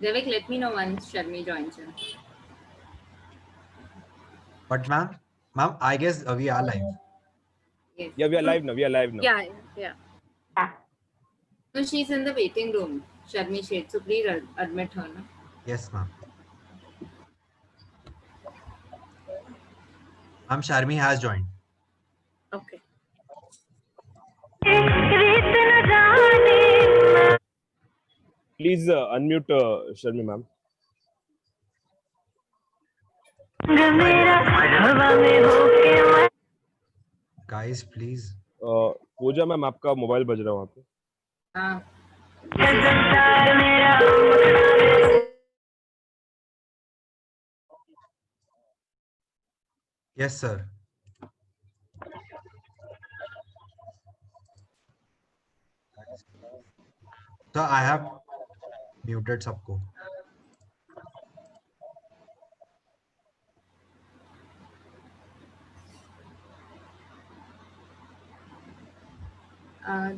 Devik, let me know once Sharmi joins in. But ma'am, I guess we are live. Yes. Yeah, we are live now. Yeah. No, she's in the waiting room, Sharmi Sheth. So please admit her. No? Yes, ma'am. Ma'am, Sharmi has joined. Okay. Please unmute Sharmi ma'am. Guys, please. Pooja ma'am आपका mobile बज रहा है वहाँ पे. Yes, sir. So I have muted सबको.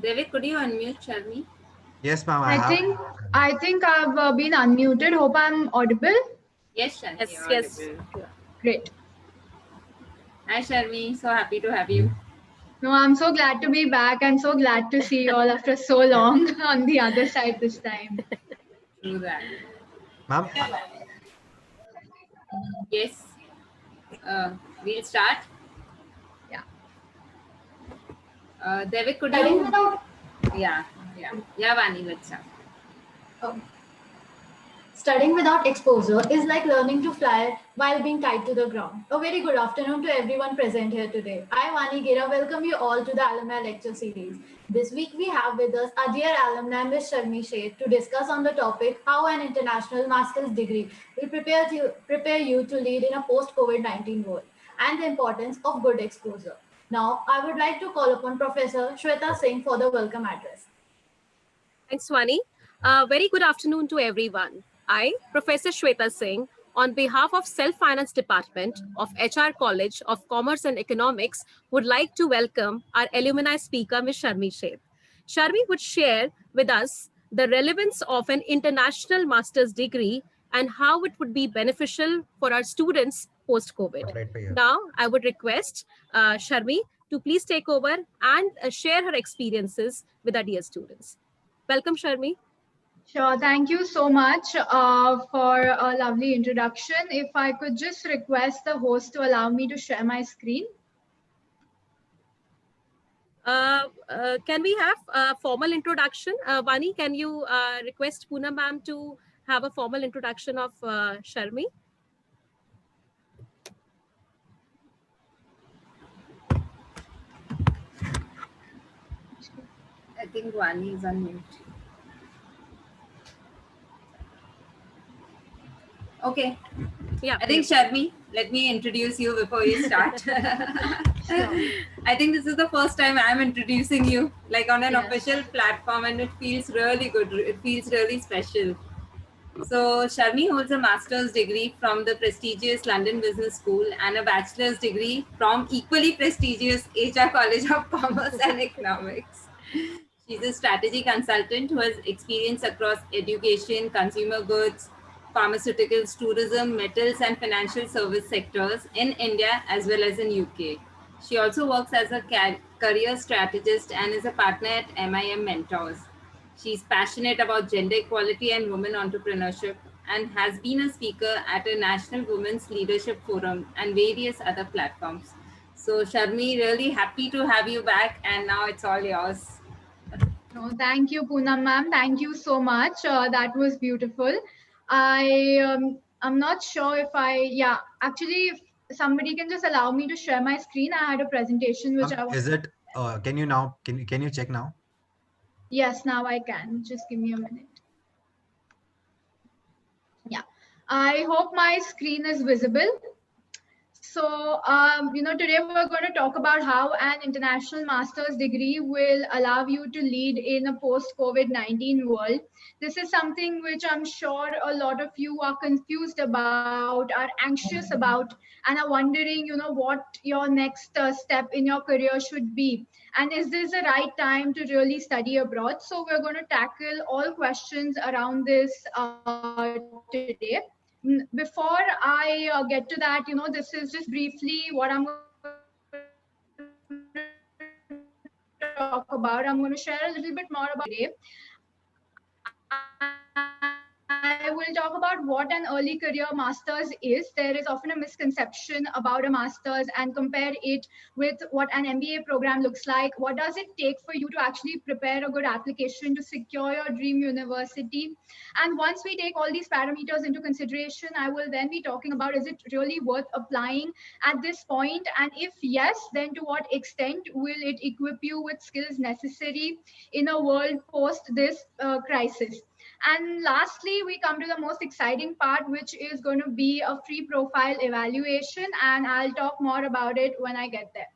Devik, could you unmute Sharmi? Yes, ma'am. I think I've been unmuted. Hope I'm audible. Yes, Sharmi. Yes. Great. Hi, Sharmi. So happy to have you. No, I'm so glad to be back. I'm so glad to see you all after so long on the other side this time. True that. Ma'am, Yes. We'll start. Yeah. Devik, could Studying you? without Yeah, Vani, let's start. Studying without exposure is like learning to fly while being tied to the ground. A very good afternoon to everyone present here today. I, Vani Gira, welcome you all to the Alumni Lecture Series. This week we have with us our dear alumni, Ms. Sharmi Sheth, to discuss on the topic how an international master's degree will prepare you to lead in a post-COVID-19 world and the importance of good exposure. Now, I would like to call upon Professor Shweta Singh for the welcome address. Thanks, Swani. Very good afternoon to everyone. I, Professor Shweta Singh, on behalf of Self-Finance Department of HR College of Commerce and Economics, would like to welcome our alumni speaker, Ms. Sharmi Sheth. Sharmi would share with us the relevance of an international master's degree and how it would be beneficial for our students post-COVID. Now, I would request Sharmi to please take over and share her experiences with our dear students. Welcome, Sharmi. Sure. Thank you so much for a lovely introduction. If I could just request the host to allow me to share my screen. Can we have a formal introduction? Vani, can you request Poonam ma'am to have a formal introduction of Sharmi? I think Vani is on mute. Okay. Yeah. I think Sharmi, let me introduce you before you start. I think this is the first time I'm introducing you like on an official platform, and it feels really good. It feels really special. So Sharmi holds a master's degree from the prestigious London Business School and a bachelor's degree from equally prestigious HR College of Commerce and Economics. She's a strategy consultant who has experience across education, consumer goods, pharmaceuticals, tourism, metals, and financial service sectors in India as well as in UK. She also works as a career strategist and is a partner at MIM Mentors. She's passionate about gender equality and women entrepreneurship and has been a speaker at a National Women's Leadership Forum and various other platforms. So Sharmi, really happy to have you back, and now it's all yours. No, thank you, Poonam ma'am. Thank you so much. That was beautiful. I'm not sure if actually, if somebody can just allow me to share my screen. I had a presentation which I want. Is it? Can you check now? Yes, now I can. Just give me a minute. Yeah, I hope my screen is visible. So, today we're going to talk about how an international master's degree will allow you to lead in a post-COVID-19 world. This is something which I'm sure a lot of you are confused about, are anxious about, and are wondering, what your next step in your career should be. And is this the right time to really study abroad? So we're going to tackle all questions around this today. Before I get to that, this is just briefly what I'm going to talk about. I'm going to share a little bit more about today. I will talk about what an early career master's is. There is often a misconception about a master's and compare it with what an MBA program looks like. What does it take for you to actually prepare a good application to secure your dream university? And once we take all these parameters into consideration, I will then be talking about, is it really worth applying at this point? And if yes, then to what extent will it equip you with skills necessary in a world post this crisis? And lastly, we come to the most exciting part, which is going to be a free profile evaluation. And I'll talk more about it when I get there.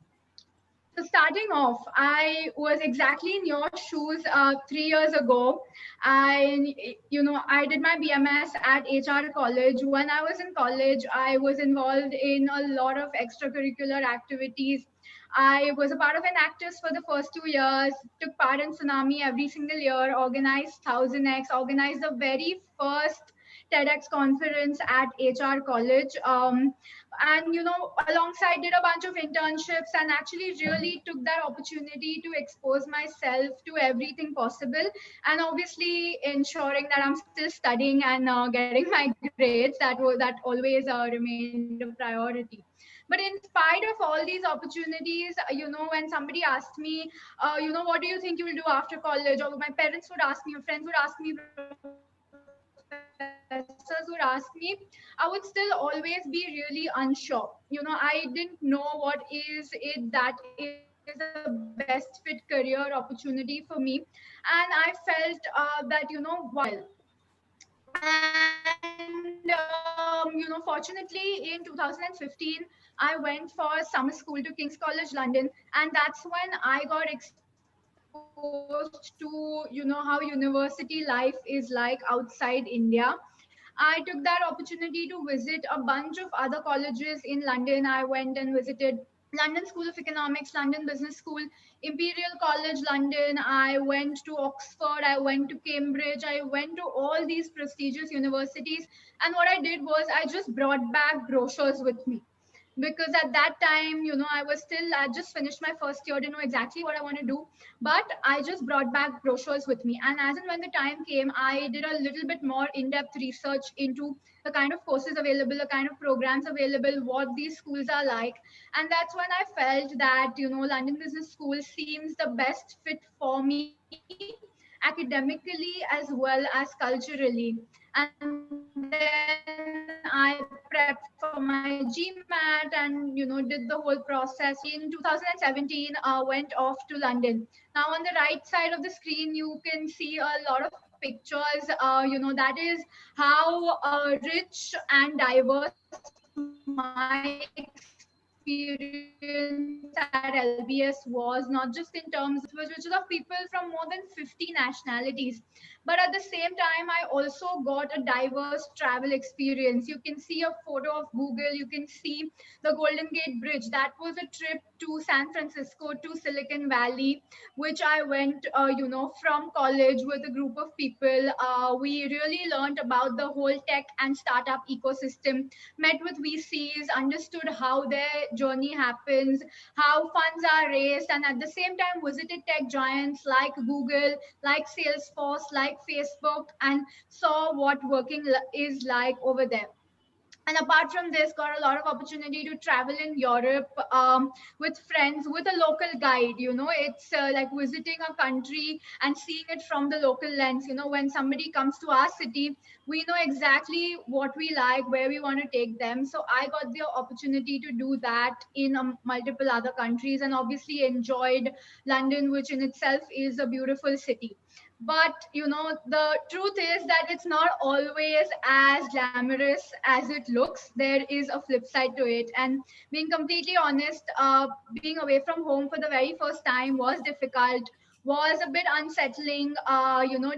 So starting off, I was exactly in your shoes 3 years ago. I did my BMS at HR college. When I was in college, I was involved in a lot of extracurricular activities. I was a part of an actress for the first 2 years, took part in Tsunami every single year, organized 1000X, organized the very first TEDx conference at HR college. And alongside did a bunch of internships and actually really took that opportunity to expose myself to everything possible, and obviously ensuring that I'm still studying and getting my grades. That always remained a priority. But in spite of all these opportunities, when somebody asked me, what do you think you will do after college, or my parents would ask me, or friends would ask me, professors would ask me, I would still always be really unsure. I didn't know what is it that is a best fit career opportunity for me. And I felt that, while fortunately in 2015, I went for summer school to King's College London, and that's when I got exposed to how university life is like outside India. I took that opportunity to visit a bunch of other colleges in London. I went and visited London School of Economics, London Business School, Imperial College London. I went to Oxford, I went to Cambridge, I went to all these prestigious universities. And what I did was I just brought back brochures with me, because at that time, I just finished my first year, didn't know exactly what I want to do, but I just brought back brochures with me. And as and when the time came, I did a little bit more in-depth research into the kind of courses available, the kind of programs available, what these schools are like. And that's when I felt that, London Business School seems the best fit for me academically as well as culturally. And then I prepped for my GMAT and, did the whole process. In 2017, went off to London. Now on the right side of the screen, you can see a lot of pictures. That is how rich and diverse my experience at LBS was, not just in terms of which is of people from more than 50 nationalities. But at the same time, I also got a diverse travel experience. You can see a photo of Google, you can see the Golden Gate Bridge. That was a trip to San Francisco, to Silicon Valley, which I went, from college with a group of people. We really learned about the whole tech and startup ecosystem, met with VCs, understood how their journey happens, how funds are raised, and at the same time visited tech giants like Google, like Salesforce, like Facebook, and saw what working is like over there. And apart from this, got a lot of opportunity to travel in Europe, with friends, with a local guide. It's like visiting a country and seeing it from the local lens. When somebody comes to our city, we know exactly what we like, where we want to take them. So I got the opportunity to do that in multiple other countries, and obviously enjoyed London, which in itself is a beautiful city. But the truth is that it's not always as glamorous as it looks. There is a flip side to it, and being completely honest, being away from home for the very first time was difficult, was a bit unsettling.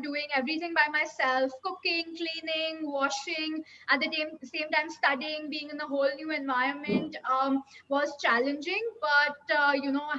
Doing everything by myself, cooking, cleaning, washing, at the same time studying, being in a whole new environment, was challenging. But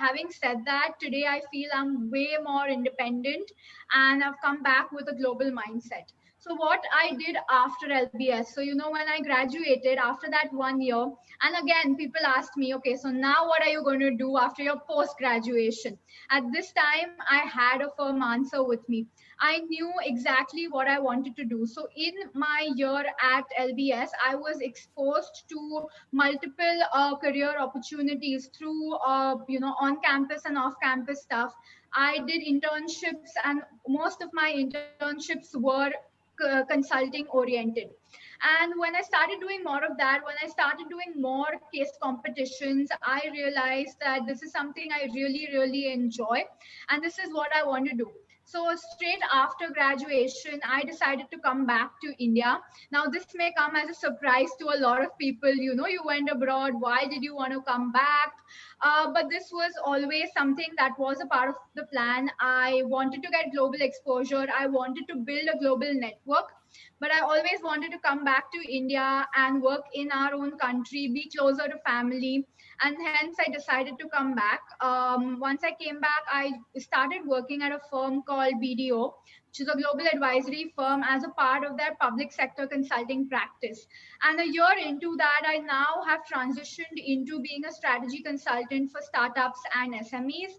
having said that, today I feel I'm way more independent, and I've come back with a global mindset. So what I did after LBS, so when I graduated after that 1 year, and again people asked me, okay, so now what are you going to do after your post graduation? At this time, I had a firm answer with me. I knew exactly what I wanted to do. So in my year at LBS, I was exposed to multiple career opportunities through on campus and off campus stuff. I did internships, and most of my internships were consulting oriented. And when I started doing more of that, when I started doing more case competitions, I realized that this is something I really, really enjoy. And this is what I want to do. So straight after graduation, I decided to come back to India. Now, this may come as a surprise to a lot of people. You went abroad. Why did you want to come back? But this was always something that was a part of the plan. I wanted to get global exposure. I wanted to build a global network. But I always wanted to come back to India and work in our own country, be closer to family. And hence I decided to come back. Once I came back, I started working at a firm called BDO, which is a global advisory firm, as a part of their public sector consulting practice. And a year into that, I now have transitioned into being a strategy consultant for startups and SMEs.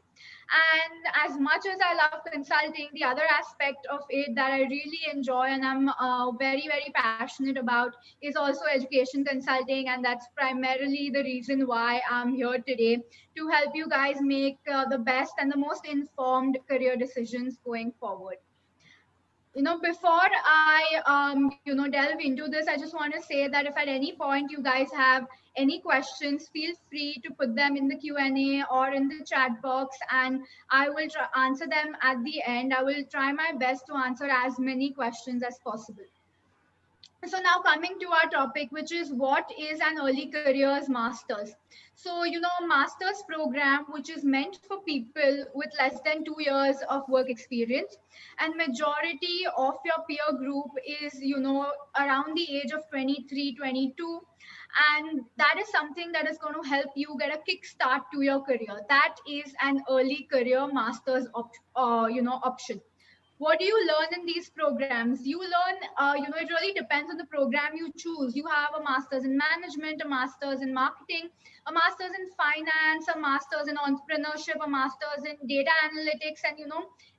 And as much as I love consulting, the other aspect of it that I really enjoy and I'm very, very passionate about is also education consulting. And that's primarily the reason why I'm here today, to help you guys make the best and the most informed career decisions going forward. Before I delve into this, I just want to say that if at any point you guys have any questions, feel free to put them in the Q&A or in the chat box, and I will answer them at the end. I will try my best to answer as many questions as possible. So now coming to our topic, which is what is an early careers masters. So master's program which is meant for people with less than 2 years of work experience, and majority of your peer group is around the age of 23, 22, and that is something that is going to help you get a kick start to your career. That is an early career masters option. What do you learn in these programs? You learn, it really depends on the program you choose. You have a master's in management, a master's in marketing, a master's in finance, a master's in entrepreneurship, a master's in data analytics, and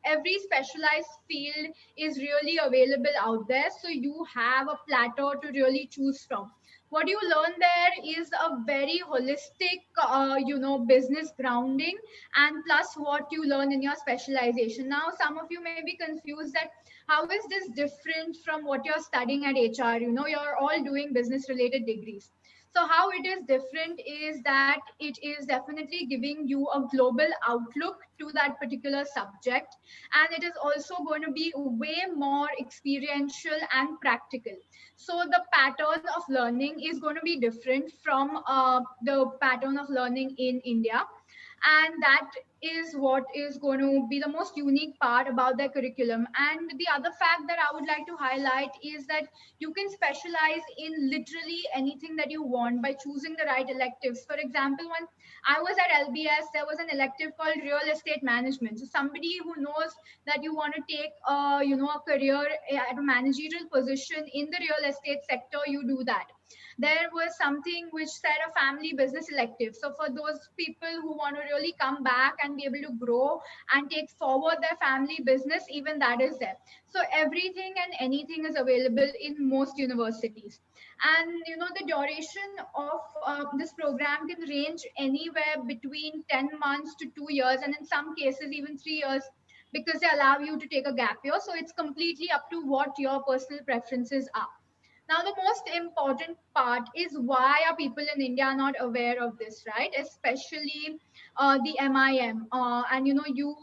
every specialized field is really available out there. So you have a plateau to really choose from. What you learn there is a very holistic, business grounding, and plus what you learn in your specialization. Now, some of you may be confused that how is this different from what you're studying at HR? You're all doing business related degrees. So how it is different is that it is definitely giving you a global outlook to that particular subject. And it is also going to be way more experiential and practical. So the pattern of learning is going to be different from the pattern of learning in India. And that is what is going to be the most unique part about their curriculum. And the other fact that I would like to highlight is that you can specialize in literally anything that you want by choosing the right electives. For example, when I was at LBS, there was an elective called real estate management. So somebody who knows that you want to take a career at a managerial position in the real estate sector, you do that. There was something which said a family business elective. So for those people who want to really come back and be able to grow and take forward their family business, even that is there. So everything and anything is available in most universities. And the duration of this program can range anywhere between 10 months to 2 years, and in some cases even 3 years, because they allow you to take a gap year. So it's completely up to what your personal preferences are. Now, the most important part is why are people in India not aware of this, right? Especially the MIM. And you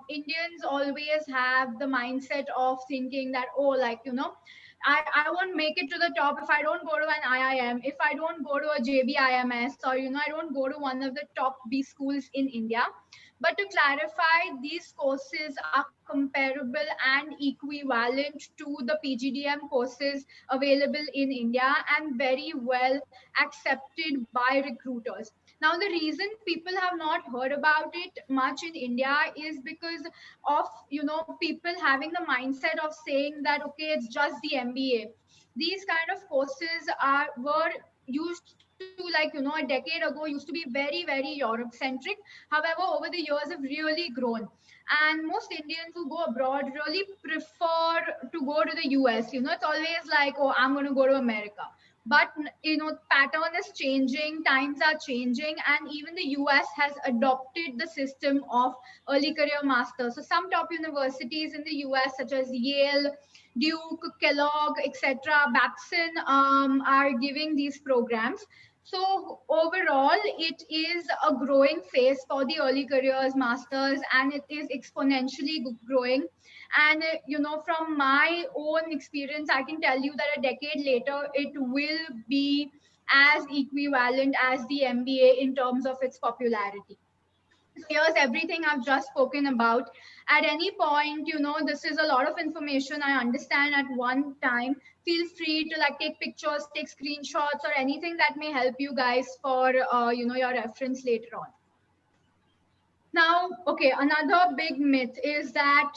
Indians always have the mindset of thinking that, oh, like, I won't make it to the top if I don't go to an IIM, if I don't go to a JBIMS, or, I don't go to one of the top B schools in India. But to clarify, these courses are comparable and equivalent to the PGDM courses available in India and very well accepted by recruiters. Now, the reason people have not heard about it much in India is because of people having the mindset of saying that, okay, it's just the MBA. These kind of courses were used to, like, a decade ago, used to be very, very Europe centric. However, over the years have really grown, and most Indians who go abroad really prefer to go to the US. It's always like, oh, I'm going to go to America. But pattern is changing, times are changing, and even the US has adopted the system of early career masters. So some top universities in the US, such as Yale, Duke, Kellogg, etc., Babson, are giving these programs. So overall, it is a growing phase for the early careers masters, and it is exponentially growing. And from my own experience, I can tell you that a decade later, it will be as equivalent as the MBA in terms of its popularity. So here's everything I've just spoken about. At any point, this is a lot of information, I understand, at one time. Feel free to, like, take pictures, take screenshots, or anything that may help you guys for your reference later on. Now, okay, another big myth is that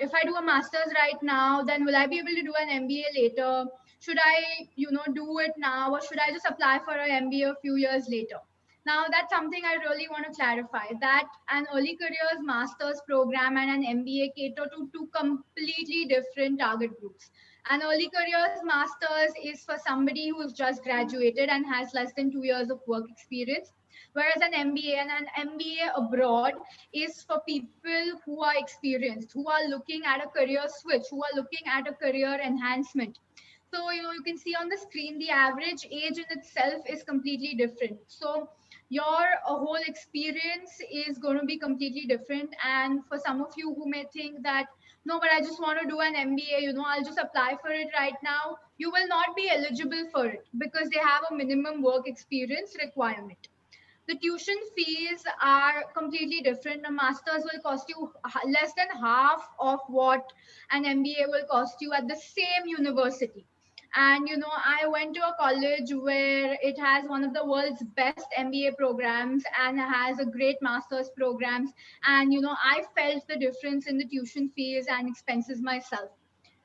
if I do a master's right now, then will I be able to do an MBA later? Should I, do it now, or should I just apply for an MBA a few years later? Now, that's something I really want to clarify, that an early careers master's program and an MBA cater to two completely different target groups. An early careers master's is for somebody who's just graduated and has less than 2 years of work experience, whereas an MBA and an MBA abroad is for people who are experienced, who are looking at a career switch, who are looking at a career enhancement. So, you can see on the screen, the average age in itself is completely different. So your whole experience is going to be completely different. And for some of you who may think that, no, but I just want to do an MBA, I'll just apply for it right now, you will not be eligible for it because they have a minimum work experience requirement. The tuition fees are completely different. A master's will cost you less than half of what an MBA will cost you at the same university. And I went to a college where it has one of the world's best MBA programs and has a great master's programs. And I felt the difference in the tuition fees and expenses myself.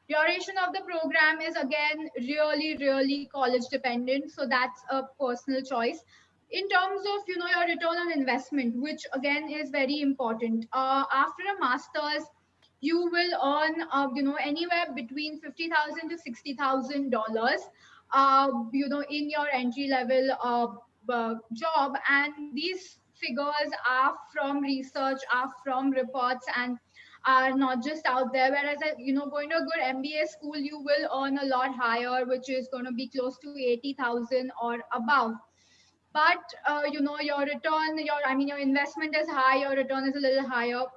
Duration of the program is again really, really college dependent. So that's a personal choice. In terms of your return on investment, which again is very important. After a master's, you will earn anywhere between $50,000 to $60,000 in your entry level job, and these figures are from research, are from reports, and are not just out there. Whereas going to a good MBA school, you will earn a lot higher, which is going to be close to 80,000 or above. But your return, your investment is high, your return is a little higher.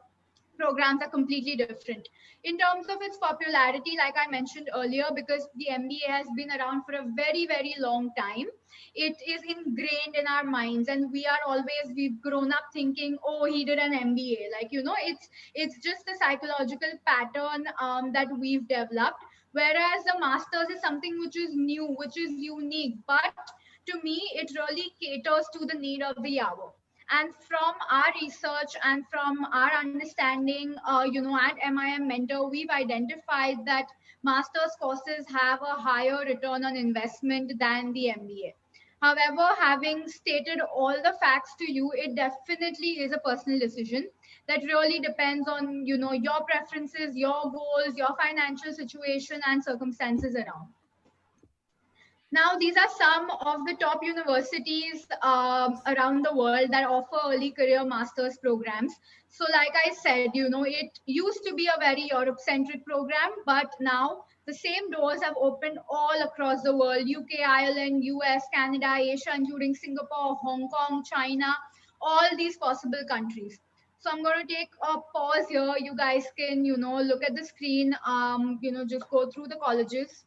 Programs are completely different. In terms of its popularity, like I mentioned earlier, because the MBA has been around for a very, very long time, it is ingrained in our minds, and we've grown up thinking, oh, he did an MBA. Like, it's just a psychological pattern that we've developed. Whereas the master's is something which is new, which is unique. But to me, it really caters to the need of the hour. And from our research and from our understanding, at MIM Mentor, we've identified that master's courses have a higher return on investment than the MBA. However, having stated all the facts to you, it definitely is a personal decision that really depends on, your preferences, your goals, your financial situation, and circumstances around. Now, these are some of the top universities around the world that offer early career master's programs. So, like I said, it used to be a very Europe-centric program, but now the same doors have opened all across the world: UK, Ireland, US, Canada, Asia, including Singapore, Hong Kong, China, all these possible countries. So I'm going to take a pause here. You guys can, look at the screen, just go through the colleges.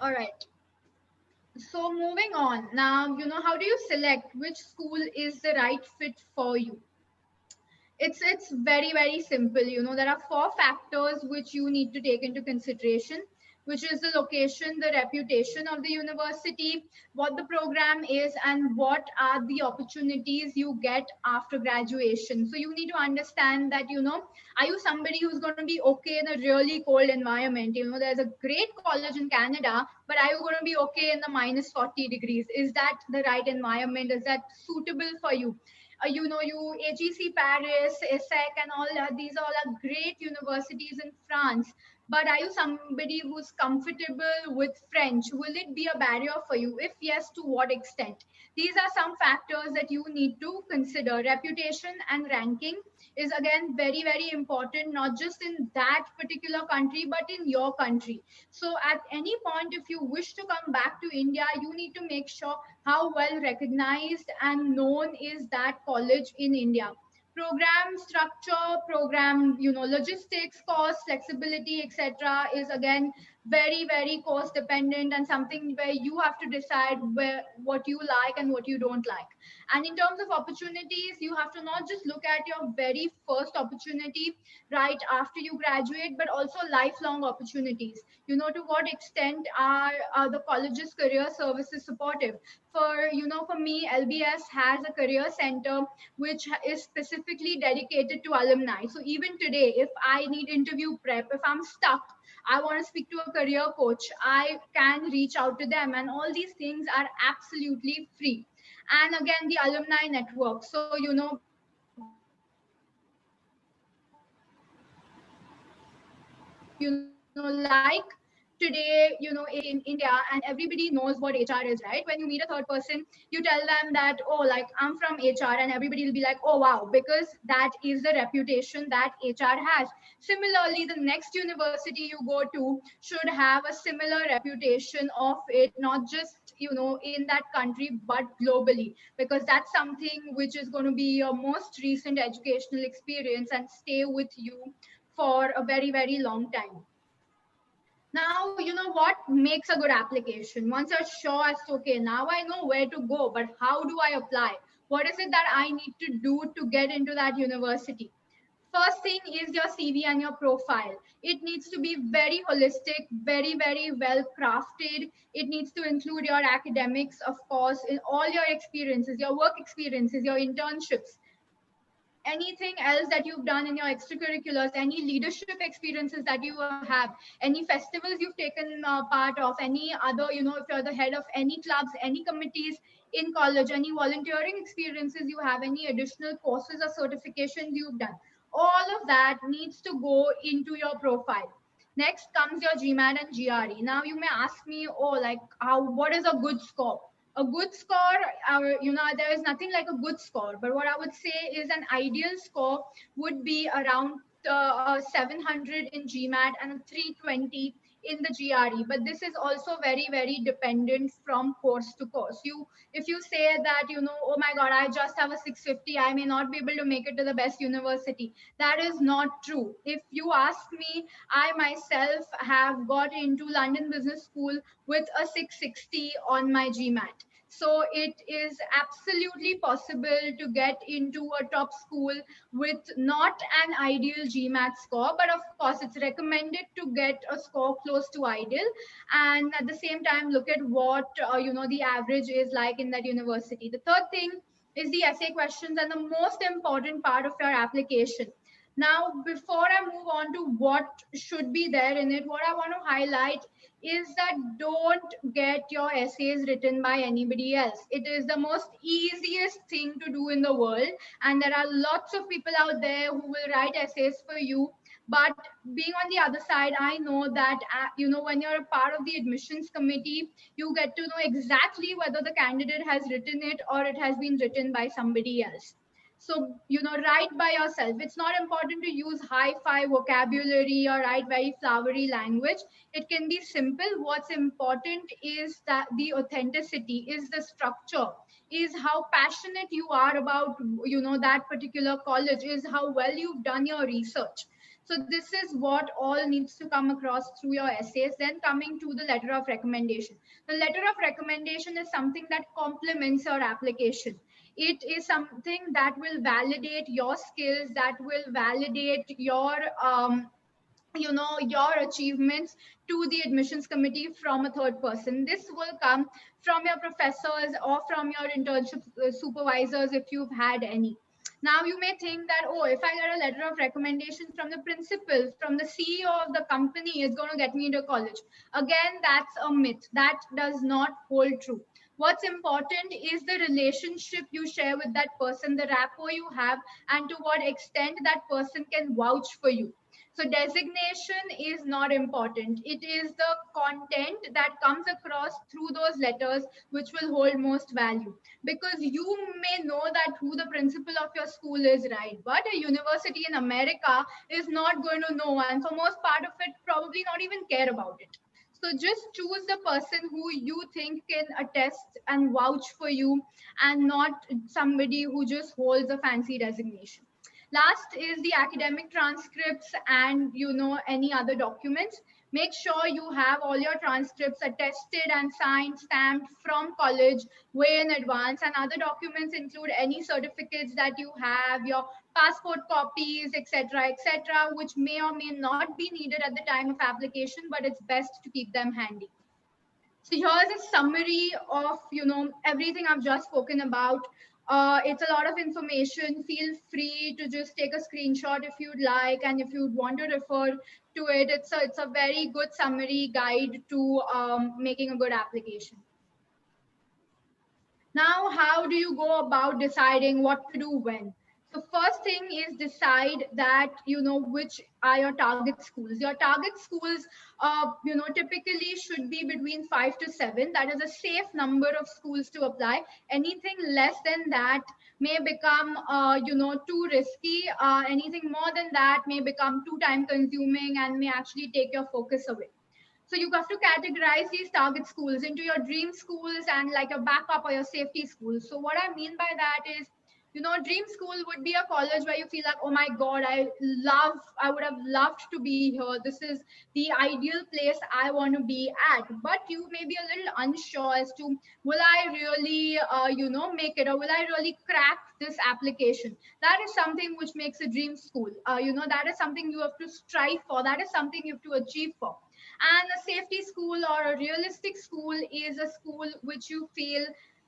All right. So moving on. Now, how do you select which school is the right fit for you? It's very simple. There are four factors which you need to take into consideration, which is the location, the reputation of the university, what the program is, and what are the opportunities you get after graduation. So you need to understand that, are you somebody who's going to be okay in a really cold environment? There's a great college in Canada, but are you going to be okay in the minus 40 degrees? Is that the right environment? Is that suitable for you? You AGC Paris, ESSEC, and all that. These all are great universities in France. But are you somebody who's comfortable with French? Will it be a barrier for you? If yes, to what extent? These are some factors that you need to consider. Reputation and ranking is again very important, not just in that particular country, but in your country. So at any point, if you wish to come back to India, you need to make sure how well recognized and known is that college in India. Program structure, program, logistics, cost, flexibility, etc. is again very cost dependent, and something where you have to decide what you like and what you don't like. And in terms of opportunities, you have to not just look at your very first opportunity right after you graduate, but also lifelong opportunities. To what extent are the college's career services supportive? For me, LBS has a career center which is specifically dedicated to alumni. So even today, if I need interview prep, if I'm stuck, I want to speak to a career coach, I can reach out to them, and all these things are absolutely free. And again, the alumni network. So like today, in India, and everybody knows what HR is, right? When you meet a third person, you tell them that, oh, like I'm from HR, and everybody will be like, oh, wow, because that is the reputation that HR has. Similarly, the next university you go to should have a similar reputation of it, not just in that country, but globally, because that's something which is going to be your most recent educational experience and stay with you for a very long time. Now, what makes a good application? Once you're sure as to, okay, now I know where to go, but how do I apply? What is it that I need to do to get into that university? First thing is your CV and your profile. It needs to be very holistic, very well crafted. It needs to include your academics, of course, in all your experiences, your work experiences, your internships, anything else that you've done in your extracurriculars, any leadership experiences that you have, any festivals you've taken part of, any other, if you're the head of any clubs, any committees in college, any volunteering experiences you have, any additional courses or certifications you've done, all of that needs to go into your profile. Next comes your GMAT and GRE. Now you may ask me, oh, like what is a good score? A good score, there is nothing like a good score, but what I would say is an ideal score would be around 700 in GMAT and 320 in the GRE. But this is also very dependent from course to course. If you say that, oh my God, I just have a 650, I may not be able to make it to the best university. That is not true. If you ask me, I myself have got into London Business School with a 660 on my GMAT. So it is absolutely possible to get into a top school with not an ideal GMAT score, but of course it's recommended to get a score close to ideal, and at the same time look at what the average is like in that university. The third thing is the essay questions, and the most important part of your application. Now, before I move on to what should be there in it, what I want to highlight is that don't get your essays written by anybody else. It is the most easiest thing to do in the world, and there are lots of people out there who will write essays for you. But being on the other side, I know that when you're a part of the admissions committee, you get to know exactly whether the candidate has written it or it has been written by somebody else. So, write by yourself. It's not important to use high-fi vocabulary or write very flowery language. It can be simple. What's important is that the authenticity, is the structure, is how passionate you are about, that particular college, is how well you've done your research. So this is what all needs to come across through your essays. Then coming to the letter of recommendation. The letter of recommendation is something that complements your application. It is something that will validate your skills, that will validate your achievements to the admissions committee from a third person. This will come from your professors or from your internship supervisors if you've had any. Now you may think that, oh, if I get a letter of recommendation from the principal, from the CEO of the company, it's going to get me into college. Again, that's a myth. That does not hold true. What's important is the relationship you share with that person, the rapport you have, and to what extent that person can vouch for you. So designation is not important. It is the content that comes across through those letters which will hold most value. Because you may know that who the principal of your school is, right? But a university in America is not going to know, and for most part of it, probably not even care about it. So just choose the person who you think can attest and vouch for you, and not somebody who just holds a fancy designation. Last is the academic transcripts and any other documents. Make sure you have all your transcripts attested and signed, stamped from college way in advance. And other documents include any certificates that you have, your passport copies, etc., etc., which may or may not be needed at the time of application, but it's best to keep them handy. So here's a summary of everything I've just spoken about. It's a lot of information. Feel free to just take a screenshot if you'd like, and if you'd want to refer to it, it's a very good summary guide to making a good application. Now, how do you go about deciding what to do when? So first thing is decide that, which are your target schools. Your target schools, typically should be between 5 to 7. That is a safe number of schools to apply. Anything less than that may become, too risky. Anything more than that may become too time consuming and may actually take your focus away. So you have to categorize these target schools into your dream schools and like your backup or your safety schools. So what I mean by that is, dream school would be a college where you feel like, oh my God, I would have loved to be here. This is the ideal place I want to be at. But you may be a little unsure as to, will I really, make it, or will I really crack this application? That is something which makes a dream school. That is something you have to strive for. That is something you have to achieve for. And a safety school or a realistic school is a school which you feel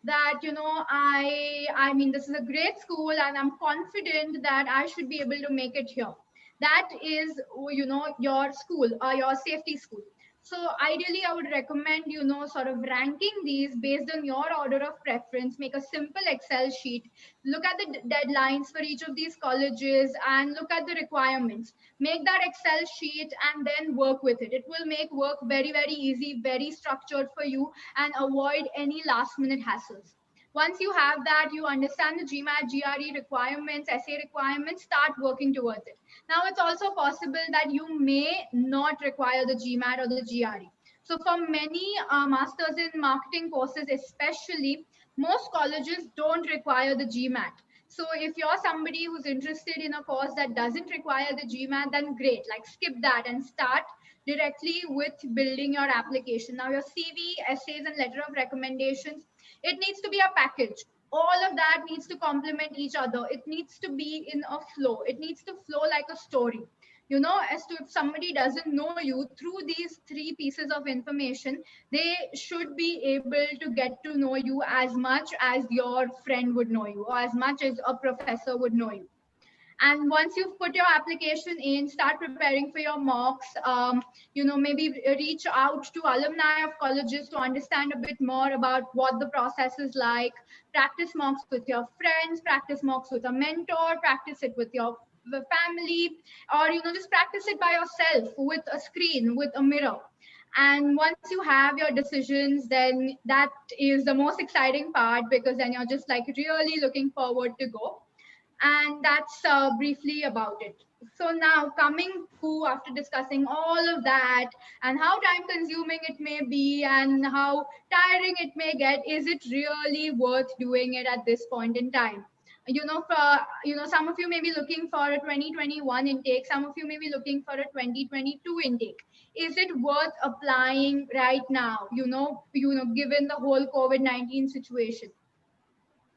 that, I mean, this is a great school and I'm confident that I should be able to make it here. That is, your school or your safety school. So ideally, I would recommend, sort of ranking these based on your order of preference. Make a simple Excel sheet. Look at the deadlines for each of these colleges and look at the requirements. Make that Excel sheet and then work with it. It will make work very, very easy, very structured for you, and avoid any last minute hassles. Once you have that, you understand the GMAT, GRE requirements, essay requirements, start working towards it. Now, it's also possible that you may not require the GMAT or the GRE. So for many masters in marketing courses, especially, most colleges don't require the GMAT. So if you're somebody who's interested in a course that doesn't require the GMAT, then great, like skip that and start directly with building your application. Now your CV, essays, and letter of recommendations, it needs to be a package. All of that needs to complement each other. It needs to be in a flow. It needs to flow like a story. As to if somebody doesn't know you through these 3 pieces of information, they should be able to get to know you as much as your friend would know you, or as much as a professor would know you. And once you've put your application in, start preparing for your mocks. Maybe reach out to alumni of colleges to understand a bit more about what the process is like. Practice mocks with your friends, practice mocks with a mentor, practice it with your family, or just practice it by yourself with a screen, with a mirror. And once you have your decisions, then that is the most exciting part, because then you're just like really looking forward to go. And that's briefly about it. So now, coming to, after discussing all of that and how time consuming it may be and how tiring it may get, is it really worth doing it at this point in time? For some of you may be looking for a 2021 intake, some of you may be looking for a 2022 intake. Is it worth applying right now, given the whole COVID-19 situation?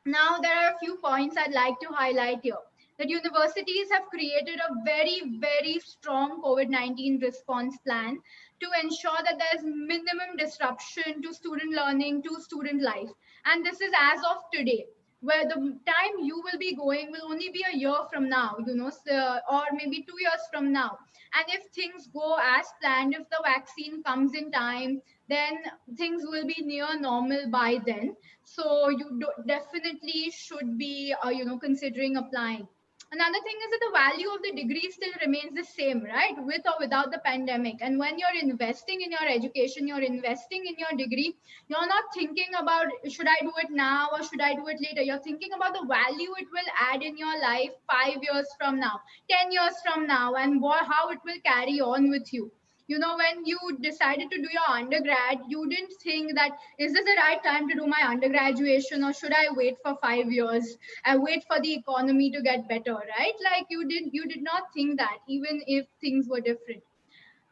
Now, there are a few points I'd like to highlight here. That universities have created a very, very strong COVID-19 response plan to ensure that there's minimum disruption to student learning, to student life. And this is as of today, where the time you will be going will only be a year from now, or maybe 2 years from now. And if things go as planned, if the vaccine comes in time, then things will be near normal by then. So you definitely should be considering applying. Another thing is that the value of the degree still remains the same, right, with or without the pandemic. And when you're investing in your education, you're investing in your degree, you're not thinking about should I do it now or should I do it later. You're thinking about the value it will add in your life 5 years from now, 10 years from now, and how it will carry on with you. When you decided to do your undergrad, you didn't think that, is this the right time to do my undergraduation, or should I wait for 5 years? I wait for the economy to get better, right? Like you did not think that, even if things were different.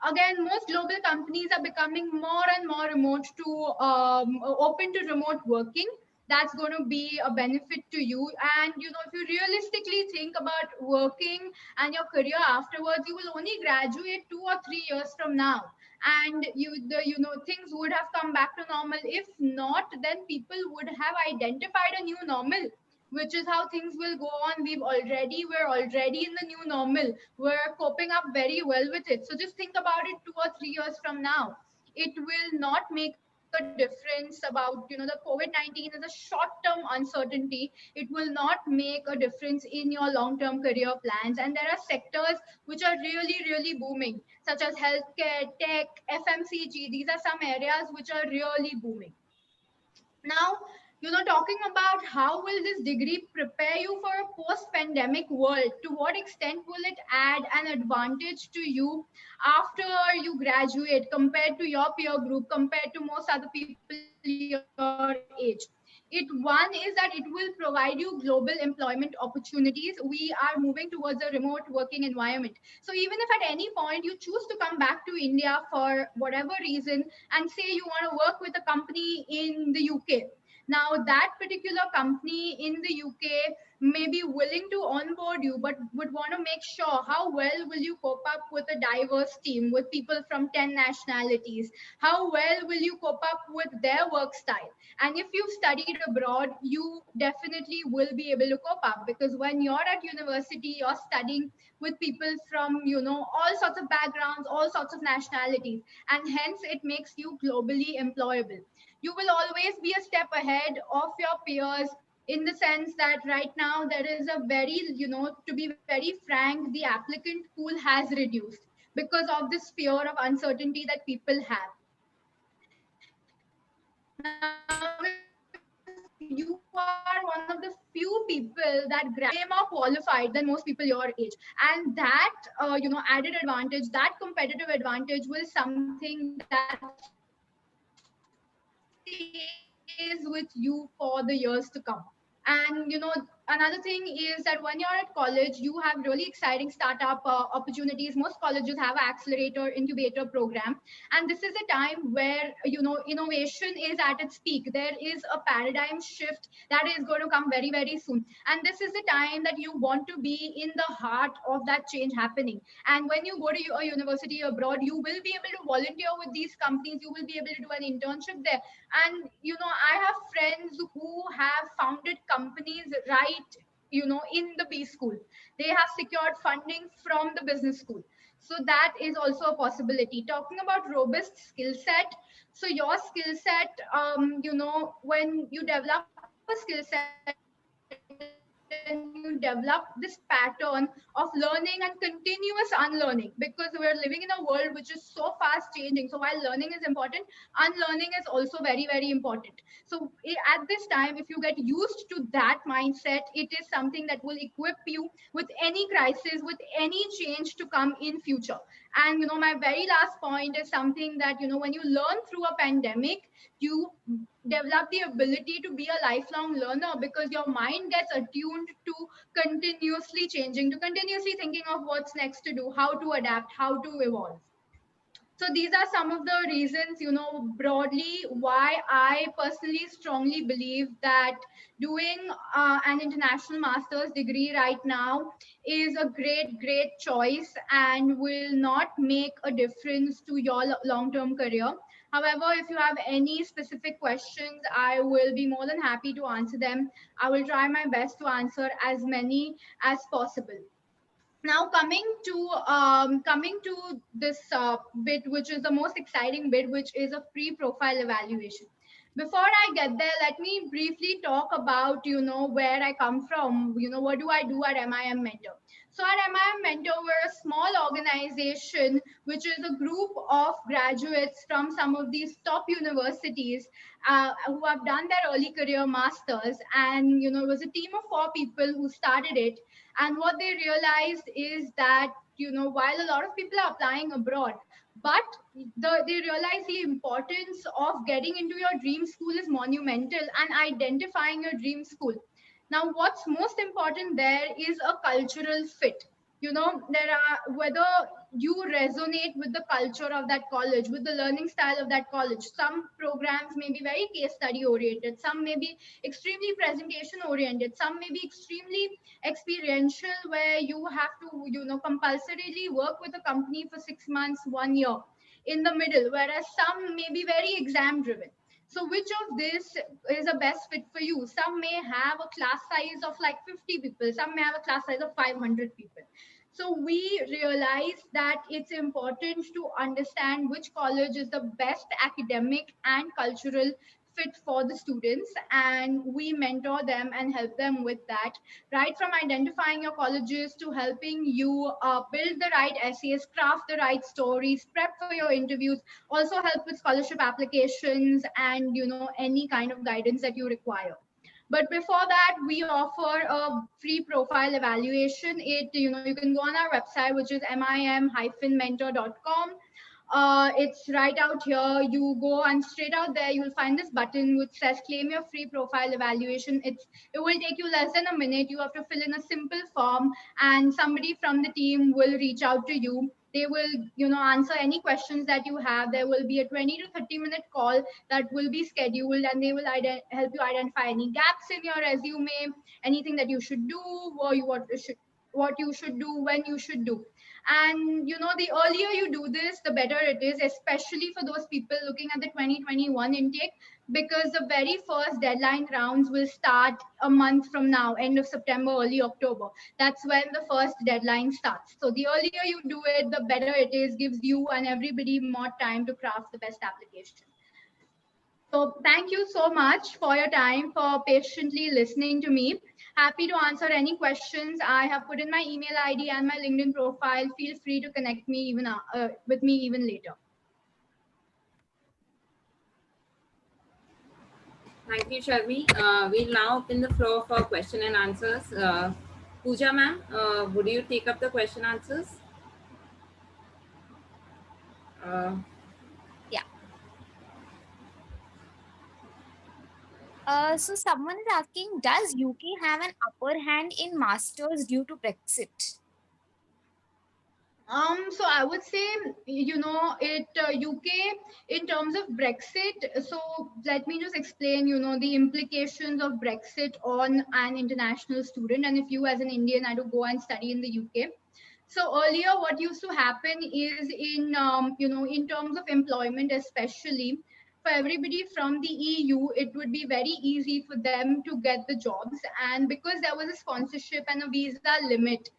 Again, most global companies are becoming more and more remote to open to remote working. That's going to be a benefit to you. And if you realistically think about working and your career afterwards, you will only graduate 2 or 3 years from now, and things would have come back to normal. If not, then people would have identified a new normal, which is how things will go on. We're already in the new normal. We're coping up very well with it. So just think about it 2 or 3 years from now. It will not make a difference about, the COVID-19 is a short-term uncertainty. It will not make a difference in your long-term career plans. And there are sectors which are really, really booming, such as healthcare, tech, FMCG. These are some areas which are really booming. Now, talking about how will this degree prepare you for a post-pandemic world? To what extent will it add an advantage to you after you graduate compared to your peer group, compared to most other people your age? One is that it will provide you global employment opportunities. We are moving towards a remote working environment. So even if at any point you choose to come back to India for whatever reason, and say you want to work with a company in the UK, now that particular company in the UK may be willing to onboard you, but would want to make sure how well will you cope up with a diverse team with people from 10 nationalities? How well will you cope up with their work style? And if you've studied abroad, you definitely will be able to cope up, because when you're at university, you're studying with people from, all sorts of backgrounds, all sorts of nationalities, and hence it makes you globally employable. You will always be a step ahead of your peers, in the sense that right now there is a very, to be very frank, the applicant pool has reduced because of this fear of uncertainty that people have. Now, if you are one of the few people that graduate, way more qualified than most people your age, and that added advantage, that competitive advantage will something that stays with you for the years to come. And another thing is that when you're at college, you have really exciting startup opportunities. Most colleges have accelerator incubator program, and this is a time where innovation is at its peak. There is a paradigm shift that is going to come very, very soon, and this is the time that you want to be in the heart of that change happening. And when you go to a university abroad, you will be able to volunteer with these companies, you will be able to do an internship there. And I have friends who have founded companies right, in the B school. They have secured funding from the business school. So that is also a possibility. Talking about robust skill set, so your skill set, when you develop a skill set, it is going to help you when you develop this pattern of learning and continuous unlearning, because we're living in a world which is so fast changing. So while learning is important, unlearning is also very, very important. So at this time, if you get used to that mindset, it is something that will equip you with any crisis, with any change to come in future. And my very last point is something that when you learn through a pandemic, you develop the ability to be a lifelong learner, because your mind gets attuned to continuously changing, to continuously thinking of what's next to do, how to adapt, how to evolve. So these are some of the reasons, broadly, why I personally strongly believe that doing an international master's degree right now is a great, great choice and will not make a difference to your long-term career. However, if you have any specific questions, I will be more than happy to answer them. I will try my best to answer as many as possible. Now coming to this bit, which is the most exciting bit, which is a pre-profile evaluation. Before I get there, let me briefly talk about where I come from. What do I do at MIM Mentor? So at MIM Mentor, we're a small organization which is a group of graduates from some of these top universities who have done their early career masters. And it was a team of 4 people who started it. And what they realized is that while a lot of people are applying abroad, but they realize the importance of getting into your dream school is monumental, and identifying your dream school. Now, what's most important there is a cultural fit. There are, whether you resonate with the culture of that college, with the learning style of that college. Some programs may be very case study oriented, some may be extremely presentation oriented, some may be extremely experiential, where you have to compulsorily work with a company for 6 months, 1 year in the middle, whereas some may be very exam driven. So which of this is a best fit for you? Some may have a class size of like 50 people, some may have a class size of 500 people. So we realize that it's important to understand which college is the best academic and cultural fit for the students, and we mentor them and help them with that, right from identifying your colleges to helping you build the right essays, craft the right stories, prep for your interviews, also help with scholarship applications, and any kind of guidance that you require. But before that, we offer a free profile evaluation. You can go on our website, which is mim-mentor.com. It's right out here. You go and straight out there, you'll find this button which says claim your free profile evaluation. It will take you less than a minute. You have to fill in a simple form, and somebody from the team will reach out to you. They will answer any questions that you have. There will be a 20 to 30-minute call that will be scheduled, and they will help you identify any gaps in your resume, anything that you should do, or what you should do, when you should do. And the earlier you do this, the better it is, especially for those people looking at the 2021 intake, because the very first deadline rounds will start a month from now, end of September, early October. That's when the first deadline starts. So the earlier you do it, the better it is, gives you and everybody more time to craft the best application. So thank you so much for your time, for patiently listening to me. Happy to answer any questions. I have put in my email ID and my LinkedIn profile. Feel free to connect me with me even later. Thank you, Sharmi. We'll now open the floor for question and answers. Pooja ma'am, would you take up the question answers? So someone is asking, does UK have an upper hand in masters due to Brexit? So I would say, UK in terms of Brexit. So let me just explain, the implications of Brexit on an international student. And if you as an Indian had to go and study in the UK. So earlier, what used to happen is in terms of employment, especially for everybody from the EU, it would be very easy for them to get the jobs. And because there was a sponsorship and a visa limit,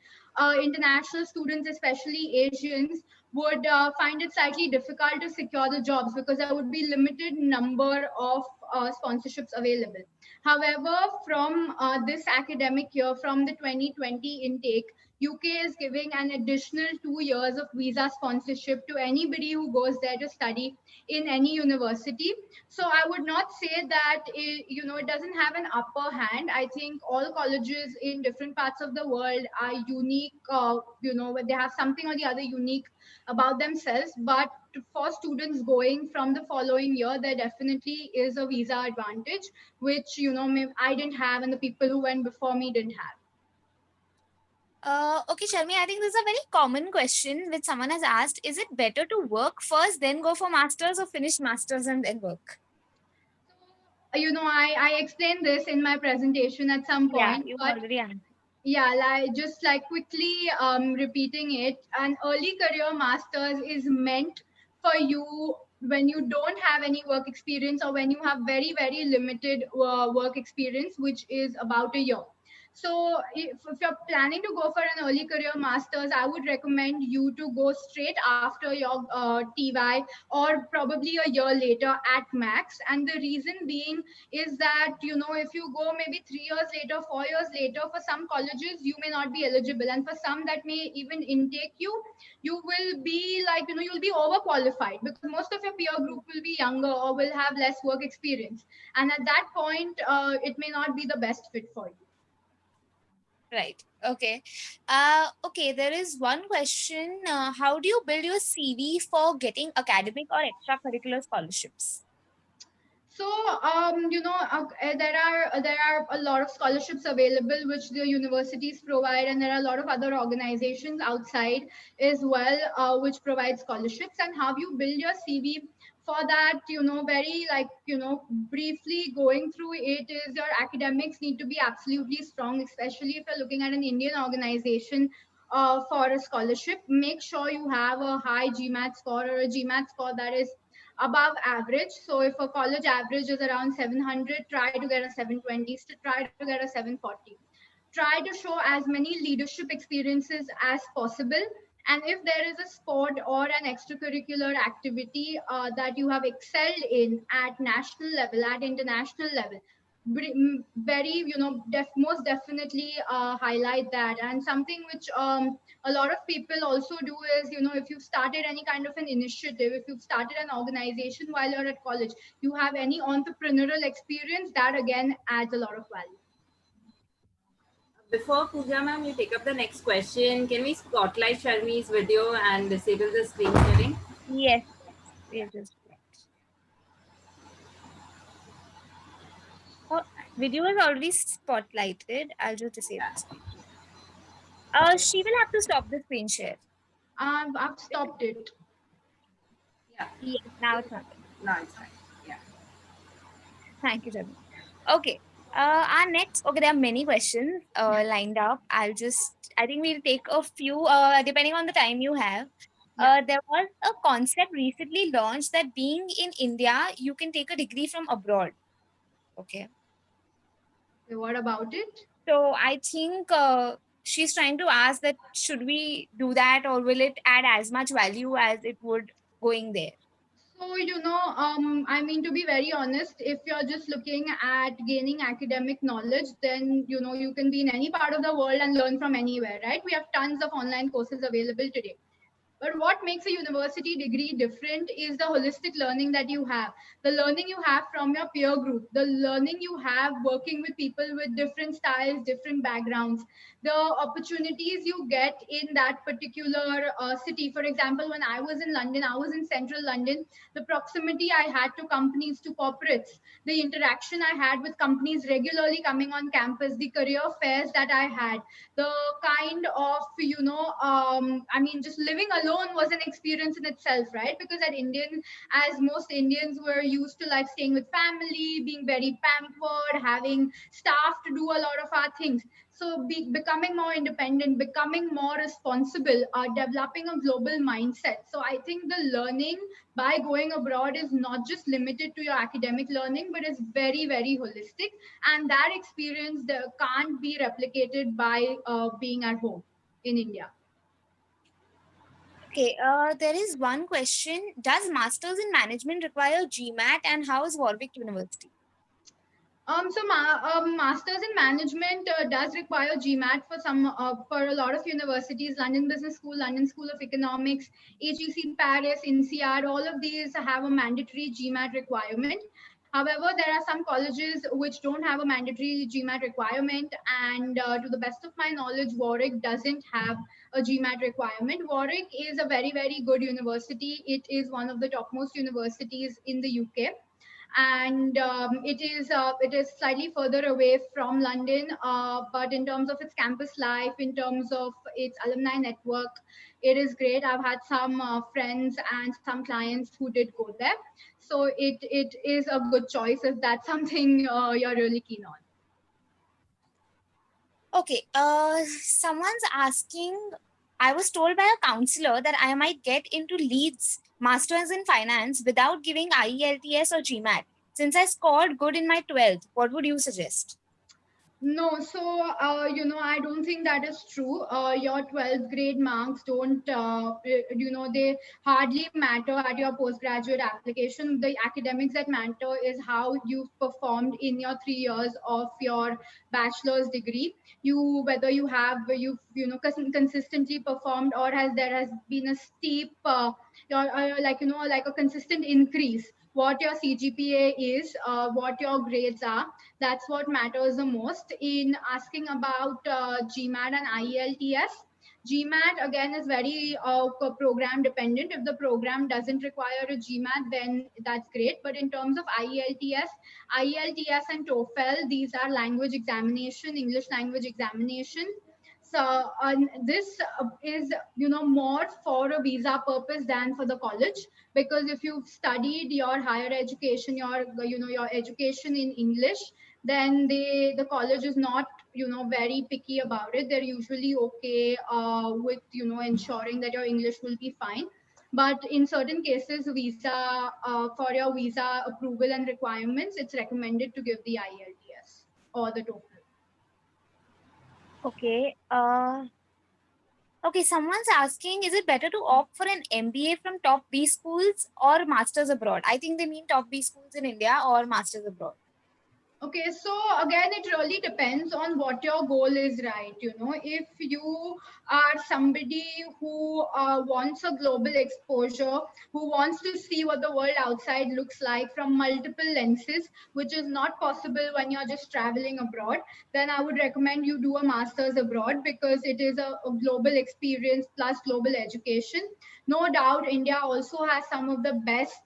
international students, especially Asians, would find it slightly difficult to secure the jobs because there would be limited number of sponsorships available. However, from this academic year, from the 2020 intake, UK is giving an additional 2 years of visa sponsorship to anybody who goes there to study in any university. So I would not say that it doesn't have an upper hand. I think all colleges in different parts of the world are unique. They have something or the other unique about themselves. But for students going from the following year, there definitely is a visa advantage, which maybe I didn't have, and the people who went before me didn't have. Okay, Sharmi, I think this is a very common question which someone has asked. Is it better to work first, then go for masters, or finish masters and then work? I explained this in my presentation at some Yeah, point, you've but already answered. yeah, like quickly repeating it, an early career masters is meant for you when you don't have any work experience, or when you have very, very limited work experience, which is about a year. So if you're planning to go for an early career masters, I would recommend you to go straight after your TY, or probably a year later at max. And the reason being is that if you go maybe 3 years later, 4 years later, for some colleges you may not be eligible, and for some that may even intake you will be like you'll be overqualified because most of your peer group will be younger or will have less work experience, and at that point it may not be the best fit for you. Right. Okay. Okay, there is one question. How do you build your CV for getting academic or extracurricular scholarships? So there are a lot of scholarships available which the universities provide, and there are a lot of other organizations outside as well which provide scholarships. And how you build your CV for that, very briefly going through it, is your academics need to be absolutely strong, especially if you're looking at an Indian organization for a scholarship. Make sure you have a high GMAT score, or a GMAT score that is above average. So if a college average is around 700, try to get a 720, try to get a 740. Try to show as many leadership experiences as possible. And if there is a sport or an extracurricular activity that you have excelled in at national level, at international level, very most definitely highlight that. And something which a lot of people also do is, if you've started any kind of an initiative, if you've started an organization while you're at college, you have any entrepreneurial experience, that again adds a lot of value. Before Pooja ma'am, you take up the next question, can we spotlight Sharmi's video and disable the screen sharing? Yes. We'll just oh, video is already spotlighted. I'll just disable the screen. She will have to stop the screen share. I've stopped it. Yeah. Yes, now it's not. Now it's fine. Yeah. Thank you, Sharmi. Okay. Our next, okay, there are many questions lined up. I think we'll take a few, depending on the time you have. There was a concept recently launched that being in India, you can take a degree from abroad. Okay. What about it? So I think she's trying to ask that should we do that, or will it add as much value as it would going there? So, I mean, to be very honest, if you're just looking at gaining academic knowledge, then, you can be in any part of the world and learn from anywhere, right? We have tons of online courses available today. But what makes a university degree different is the holistic learning that you have, the learning you have from your peer group, the learning you have working with people with different styles, different backgrounds, the opportunities you get in that particular city. For example, when I was in London, I was in central London, the proximity I had to companies, to corporates, the interaction I had with companies regularly coming on campus, the career fairs that I had, the kind of, I mean, just living alone was an experience in itself, right? Because as most Indians were used to like staying with family, being very pampered, having staff to do a lot of our things. So becoming more independent, becoming more responsible, developing a global mindset. So I think the learning by going abroad is not just limited to your academic learning, but is very, very holistic. And that experience can't be replicated by being at home in India. Okay, there is one question. Does Masters in Management require GMAT, and how is Warwick University? Masters in Management does require GMAT for for a lot of universities. London Business School, London School of Economics, HEC Paris, INSEAD, all of these have a mandatory GMAT requirement. However, there are some colleges which don't have a mandatory GMAT requirement, and to the best of my knowledge, Warwick doesn't have a GMAT requirement. Warwick is a very, very good university. It is one of the topmost universities in the UK, and it is slightly further away from London. But in terms of its campus life, in terms of its alumni network, it is great. I've had some friends and some clients who did go there, so it is a good choice if that's something you're really keen on. Okay, someone's asking, I was told by a counselor that I might get into Leeds Masters in Finance without giving IELTS or GMAT. Since I scored good in my 12th, what would you suggest? No, so I don't think that is true. Your 12th grade marks don't, they hardly matter at your postgraduate application. The academics that matter is how you've performed in your 3 years of your bachelor's degree. Whether you've consistently performed, or there has been a steep, like a consistent increase. What your CGPA is, what your grades are, that's what matters the most. In asking about GMAT and IELTS, GMAT again is very program dependent. If the program doesn't require a GMAT, then that's great. But in terms of IELTS and TOEFL, these are language examination, English language examination. So this is more for a visa purpose than for the college, because if you've studied your higher education, your education in English, then the college is not very picky about it. They're usually okay with ensuring that your English will be fine. But in certain cases, for your visa approval and requirements, it's recommended to give the IELTS or the TOEFL. Okay. Okay, someone's asking, is it better to opt for an MBA from top B schools or masters abroad? I think they mean top B schools in India or masters abroad. Okay, so again, it really depends on what your goal is, right? If you are somebody who wants a global exposure, who wants to see what the world outside looks like from multiple lenses, which is not possible when you're just traveling abroad, then I would recommend you do a master's abroad, because it is a global experience plus global education. No doubt, India also has some of the best,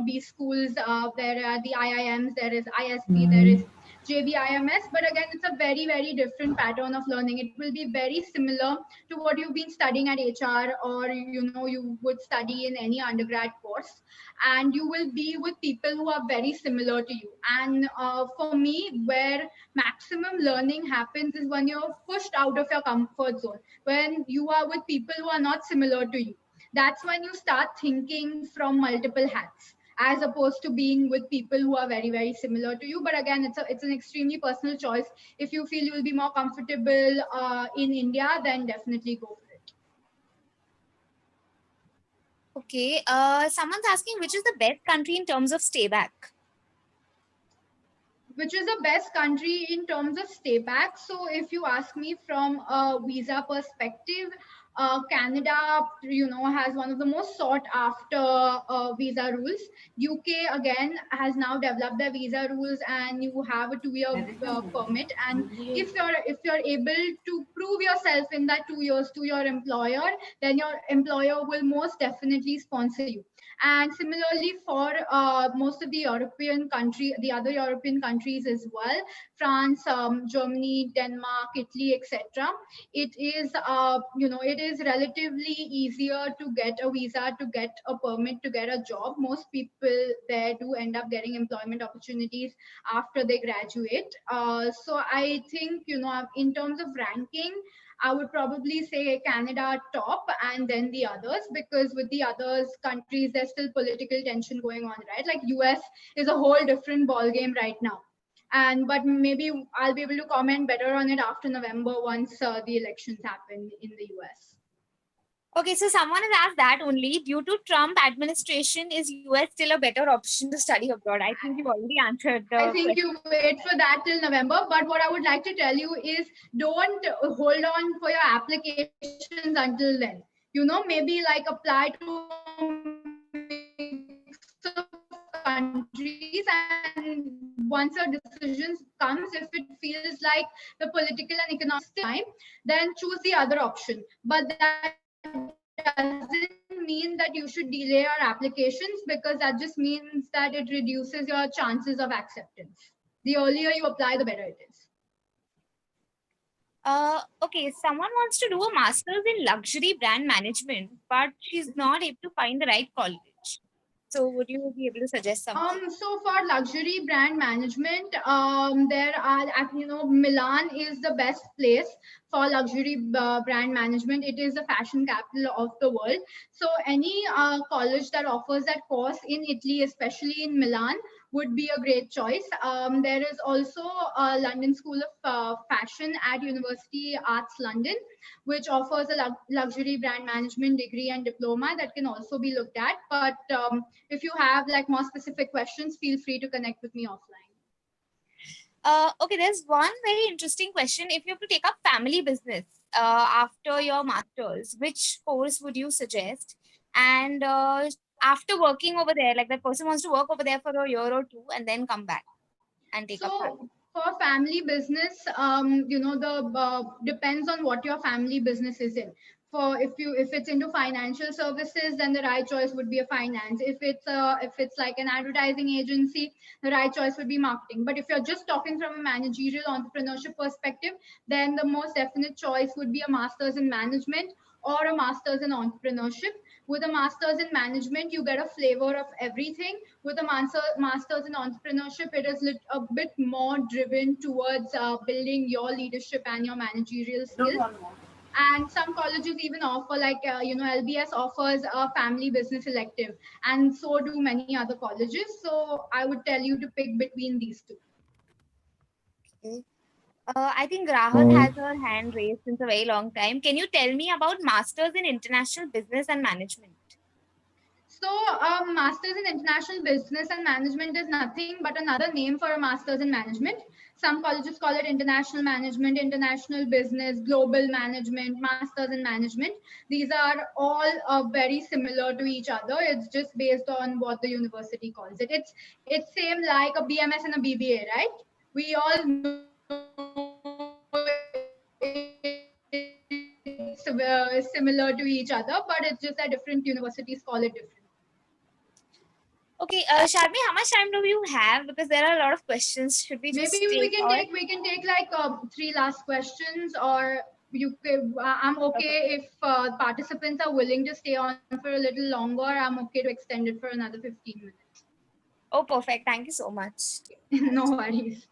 B schools. There are the IIMs, there is ISP, there is JVIMS, but again, it's a very, very different pattern of learning. It will be very similar to what you've been studying at HR, or you would study in any undergrad course, and you will be with people who are very similar to you. And for me, where maximum learning happens is when you're pushed out of your comfort zone, when you are with people who are not similar to you. That's when you start thinking from multiple hats, as opposed to being with people who are very, very similar to you. But again, it's an extremely personal choice. If you feel you will be more comfortable in India, then definitely go for it. Okay, someone's asking, which is the best country in terms of stay back? Which is the best country in terms of stay back? So if you ask me from a visa perspective, Canada, has one of the most sought after visa rules. UK again has now developed their visa rules, and you have a 2-year permit. And if you're able to prove yourself in that 2 years to your employer, then your employer will most definitely sponsor you. And similarly for most of the other European countries as well, France, Germany, Denmark, Italy, etc. It is relatively easier to get a visa, to get a permit, to get a job. Most people there do end up getting employment opportunities after they graduate. So I think, in terms of ranking, I would probably say Canada top, and then the others, because with the others countries, there's still political tension going on, right? Like US is a whole different ball game right now. But maybe I'll be able to comment better on it after November, once the elections happen in the US. Okay, so someone has asked that only. Due to Trump administration, is US still a better option to study abroad? I think you've already answered the I think question. you wait for that till November. But what I would like to tell you is don't hold on for your applications until then. You know, maybe like apply to a mix of countries, and once your decision comes, if it feels like the political and economic time, then choose the other option. But that doesn't mean that you should delay your applications, because that just means that it reduces your chances of acceptance. The earlier you apply, the better it is. Okay, someone wants to do a master's in luxury brand management, but she's not able to find the right college. So would you be able to suggest something? So for luxury brand management, there are, Milan is the best place for luxury brand management. It is the fashion capital of the world. So any college that offers that course in Italy, especially in Milan, would be a great choice. There is also a London School of Fashion at University Arts London, which offers a luxury brand management degree and diploma that can also be looked at. But if you have like more specific questions, feel free to connect with me offline. Okay, there's one very interesting question. If you have to take up family business after your master's, which course would you suggest? And after working over there, like that person wants to work over there for a year or two and then come back and take up family. So for family business, the depends on what your family business is in. For if it's into financial services, then the right choice would be a finance. If it's like an advertising agency, the right choice would be marketing. But if you're just talking from a managerial entrepreneurship perspective, then the most definite choice would be a master's in management or a master's in entrepreneurship. With a master's in management, you get a flavor of everything. With a master's in entrepreneurship, it is a bit more driven towards building your leadership and your managerial skills. And some colleges even offer LBS offers a family business elective, and so do many other colleges. So I would tell you to pick between these two. Okay. I think Rahat has her hand raised since a very long time. Can you tell me about Masters in International Business and Management? So, Masters in International Business and Management is nothing but another name for a Masters in Management. Some colleges call it International Management, International Business, Global Management, Masters in Management. These are all very similar to each other. It's just based on what the university calls it. It's same like a BMS and a BBA, right? We all know it's similar to each other, but it's just that different universities call it different. Okay, Sharmi, how much time do you have? Because there are a lot of questions. Should we just Maybe we can all? take like 3 last questions, or I'm okay if participants are willing to stay on for a little longer. I'm okay to extend it for another 15 minutes. Oh, perfect. Thank you so much. No worries.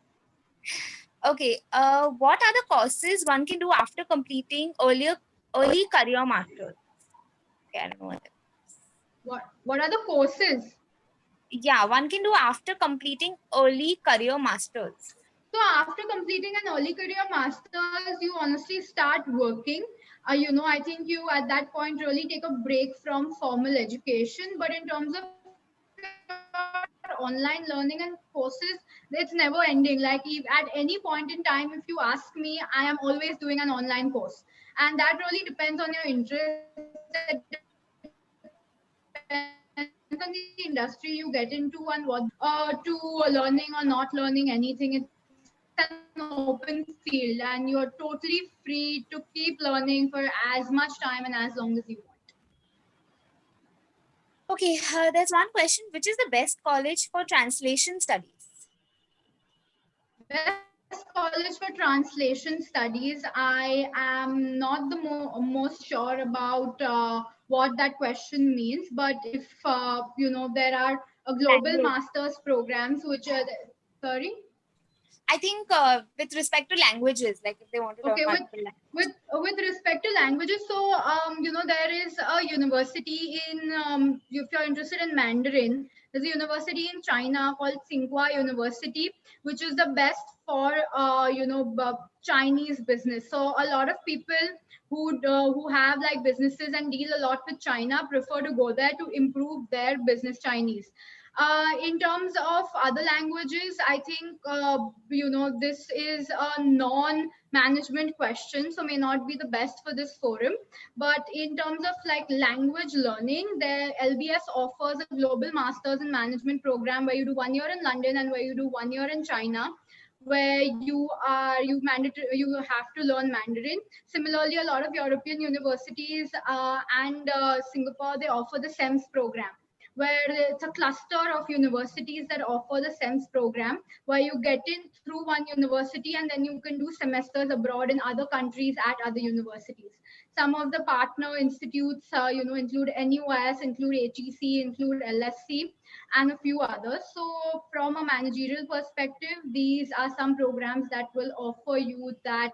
Okay, what are the courses one can do after completing early career masters? Okay, I don't know What are the courses? Yeah, one can do after completing early career masters. So after completing an early career masters, you honestly start working. I think you at that point really take a break from formal education. But in terms of online learning and courses, it's never ending. Like at any point in time, if you ask me, I am always doing an online course. And that really depends on your interest. It depends on the industry you get into and what the industry calls it. It's not to learning or not learning anything. It's an open field, and you're totally free to keep learning for as much time and as long as you want. Okay, there's one question. Which is the best college for translation studies? Best college for translation studies. I am not the most sure about what that question means, but if there are global Language. masters programs which are sorry. I think with respect to languages, like if they want to learn Okay, multiple languages. with respect to languages, so there is a university in if you're interested in Mandarin, there's a university in China called Tsinghua University, which is the best for Chinese business. So a lot of people who have like businesses and deal a lot with China prefer to go there to improve their business Chinese. In terms of other languages, I think this is a non-management question, so may not be the best for this forum. But in terms of like language learning, the LBS offers a global masters in management program where you do 1 year in London and where you do 1 year in China, where you have to learn Mandarin. Similarly, a lot of European universities and Singapore, they offer the SEMS program, where it's a cluster of universities that offer the SEMS program, where you get in through one university and then you can do semesters abroad in other countries at other universities. Some of the partner institutes, include NUS, include HEC, include LSC, and a few others. So from a managerial perspective, these are some programs that will offer you that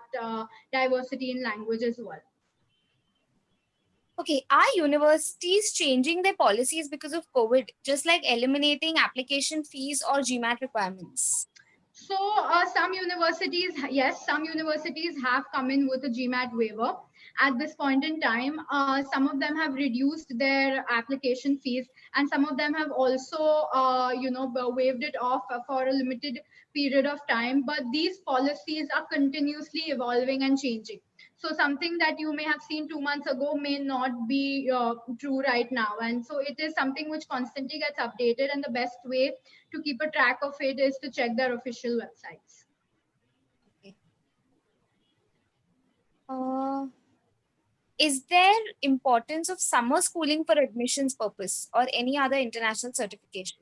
diversity in language as well. Okay, are universities changing their policies because of COVID, just like eliminating application fees or GMAT requirements? So some universities, yes, some universities have come in with a GMAT waiver at this point in time. Some of them have reduced their application fees, and some of them have also, waived it off for a limited period of time. But these policies are continuously evolving and changing. So something that you may have seen 2 months ago may not be true right now. And so it is something which constantly gets updated. And the best way to keep a track of it is to check their official websites. Okay. Is there importance of summer schooling for admissions purpose or any other international certification?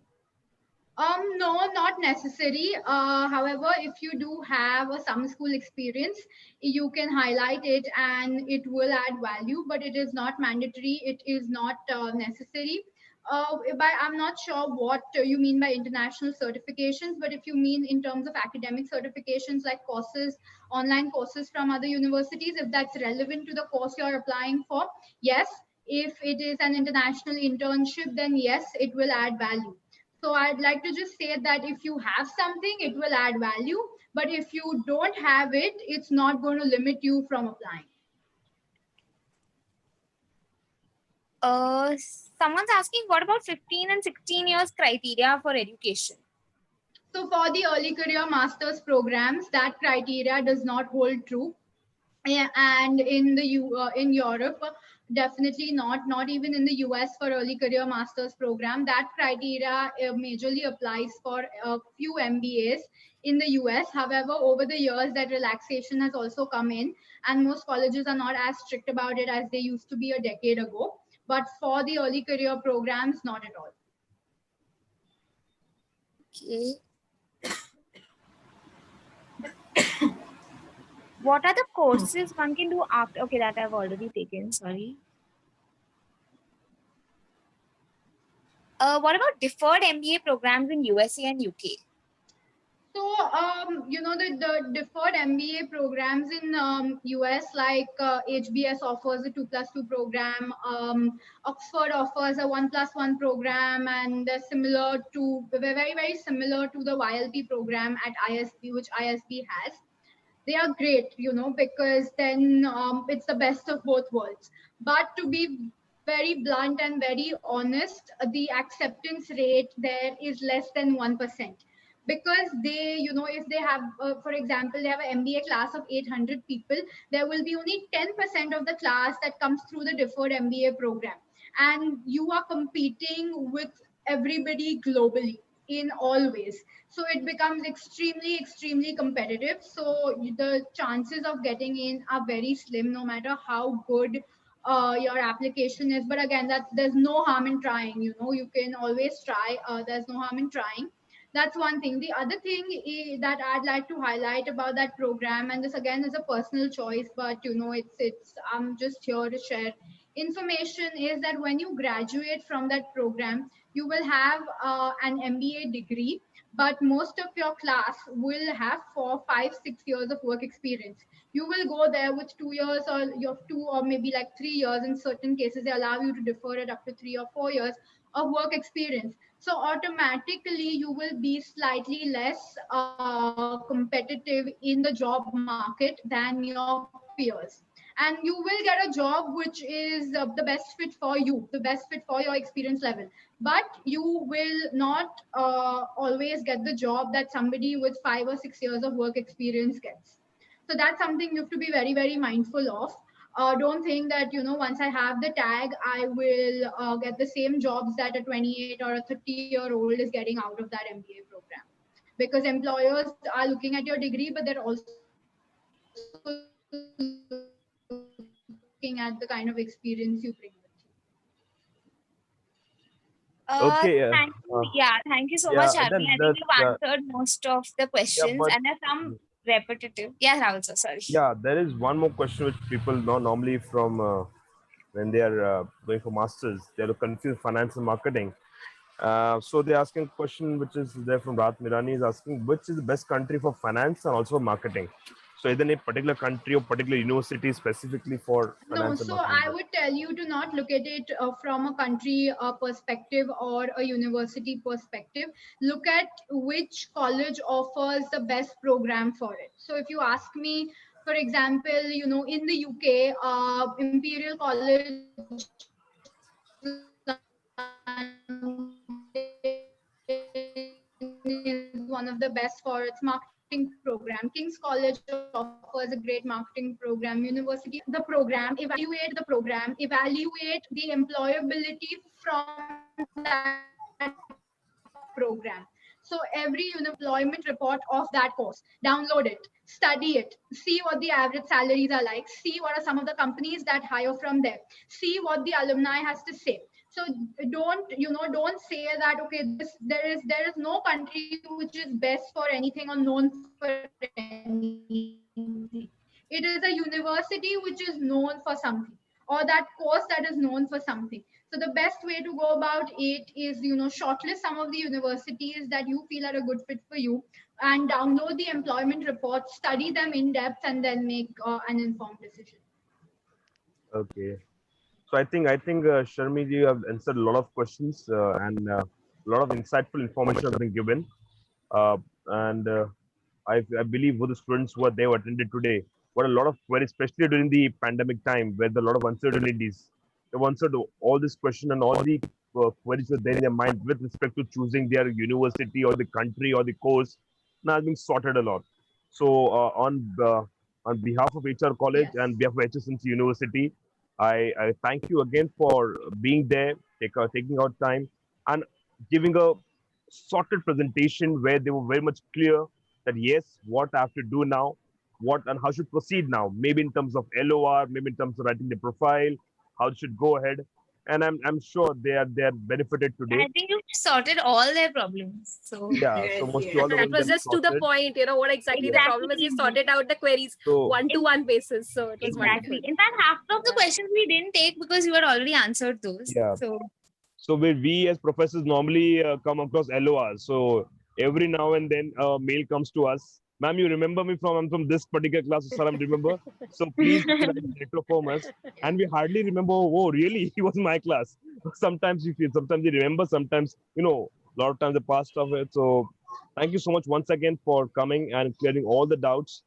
No, not necessary. However, if you do have a summer school experience, you can highlight it and it will add value, but it is not mandatory. It is not necessary. I'm not sure what you mean by international certifications, but if you mean in terms of academic certifications like courses, online courses from other universities, if that's relevant to the course you're applying for, yes. If it is an international internship, then yes, it will add value. So I'd like to just say that if you have something, it will add value. But if you don't have it, it's not going to limit you from applying. Someone's asking, what about 15 and 16 years criteria for education? So for the early career master's programs, that criteria does not hold true. And in in Europe, definitely not even in the US for early career master's program. That criteria majorly applies for a few MBAs in the US. However, over the years, that relaxation has also come in, and most colleges are not as strict about it as they used to be a decade ago. But for the early career programs, not at all. Okay. What are the courses one can do after? Okay, that I've already taken. Sorry. What about deferred MBA programs in USA and UK? So, the deferred MBA programs in US, like HBS offers a 2+2 program, Oxford offers a 1+1 program, and similar to, very, very similar to the YLP program at ISB, which ISB has. They are great, because then it's the best of both worlds. But to be very blunt and very honest, the acceptance rate there is less than 1%, because they, if they have, for example, they have an MBA class of 800 people, there will be only 10% of the class that comes through the deferred MBA program. And you are competing with everybody globally in all ways. So it becomes extremely competitive. So the chances of getting in are very slim, no matter how good your application is. But again, that there's no harm in trying. You can always try. There's no harm in trying. That's one thing. The other thing that I'd like to highlight about that program, and this again is a personal choice, but it's I'm just here to share information, is that when you graduate from that program, you will have an MBA degree, but most of your class will have 4, 5, 6 years of work experience. You will go there with 2 years, or you have 2 or maybe like 3 years. In certain cases, they allow you to defer it up to 3 or 4 years of work experience. So automatically, you will be slightly less competitive in the job market than your peers. And you will get a job which is the best fit for you, the best fit for your experience level. But you will not always get the job that somebody with 5 or 6 years of work experience gets. So that's something you have to be very, very mindful of. Don't think that, once I have the tag, I will get the same jobs that a 28 or a 30-year-old is getting out of that MBA program. Because employers are looking at your degree, but they're also looking at the kind of experience you bring with you. Okay. Thank you. Yeah, thank you so much, Yeah. Sharmi. Then I think that. you've answered most of the Yeah. questions, But and there's some repetitive. Yeah, Rahul, sir, sorry. yeah, there is one more question which people know normally from when they are going for masters. They're confused finance and marketing. So they're asking a question which is there from Rat Mirani is asking which is the best country for finance and also marketing. So either a particular country or particular university specifically for No, finance and so marketing. I would tell you to not look at it from a country perspective or a university perspective. Look at which college offers the best program for it. So if you ask me, for example, in the UK, Imperial College is one of the best for its marketing program. King's College offers a great marketing program. University of the program, evaluate the employability from that program. So every employment report of that course, download it, study it, see what the average salaries are like, see what are some of the companies that hire from there, see what the alumni has to say. So don't say that, okay, there is no country which is best for anything or known for anything. It is a university which is known for something, or that course that is known for something. So the best way to go about it is, shortlist some of the universities that you feel are a good fit for you, and download the employment reports, study them in depth, and then make an informed decision. Okay. So I think Sharmi ji, you have answered a lot of questions and a lot of insightful information has been given. Uh, and I believe for the students who are there who attended today, what a lot of queries, especially during the pandemic time, where there are a lot of uncertainties. They've answered all this question and all the queries were there in their mind with respect to choosing their university or the country or the course. Now has been sorted a lot. So on behalf of HR College Yes. and behalf of HSNC University, I thank you again for being there, taking out time and giving a sorted presentation where they were very much clear that yes, what I have to do now, what and how should proceed now. Maybe in terms of LOR, maybe in terms of writing the profile, how it should go ahead. And I'm sure they are benefited today. I think you've sorted all their problems. So Yeah, so Yes, mostly yes. all of That them was get just to the sorted. point, what exactly the problem is. We exactly. sorted out the queries So one-to-one basis. So it was wonderful. Exactly. In fact, half of the Yeah. questions we didn't take because you had already answered those. yeah, so we as professors normally come across LORs. So every now and then a mail comes to us. Ma'am, you remember me from I'm from this particular class, sir. I remember. So please write a letter from us. And we hardly remember. Oh, really? He was in my class. Sometimes you feel. Sometimes you remember. Sometimes a lot of times the past of it. So thank you so much once again for coming and clearing all the doubts.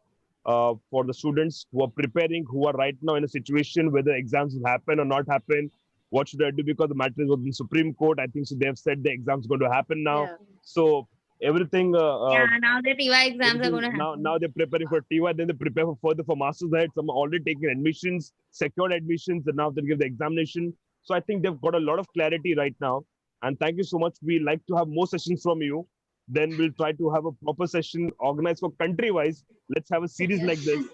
For the students who are preparing, who are right now in a situation whether exams will happen or not happen, what should I do? Because the matter was in Supreme Court. I think so. They have said the exams going to happen now. Yeah. So everything. Yeah, now the TY exams are Everything going to happen. now they're preparing for TY. Then they prepare for further for masters. Ahead. Some are already taking admissions, secured admissions, and now they give the examination. So I think they've got a lot of clarity right now. And thank you so much. We like to have more sessions from you. Then we'll try to have a proper session organized for country wise. Let's have a series like this.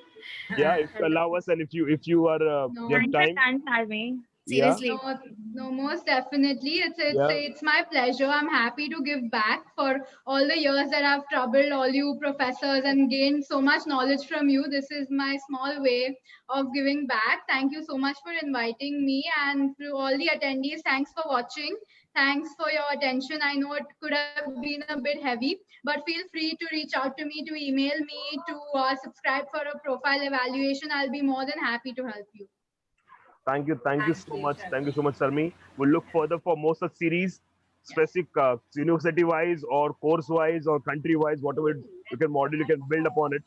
Yeah, if you allow us and if you are you have Thanks for time. done, Sharmi. Yeah. Seriously. No, most definitely. Yeah. It's my pleasure. I'm happy to give back for all the years that I've troubled all you professors and gained so much knowledge from you. This is my small way of giving back. Thank you so much for inviting me, and to all the attendees, thanks for watching. Thanks for your attention. I know it could have been a bit heavy, but feel free to reach out to me, to email me, to subscribe for a profile evaluation. I'll be more than happy to help you. Thank you Thank so you, much. Sharmi. Thank you so much, Sarmi. We'll look further for more such series, specific university-wise or course-wise or country-wise, whatever you can model, you can build upon it.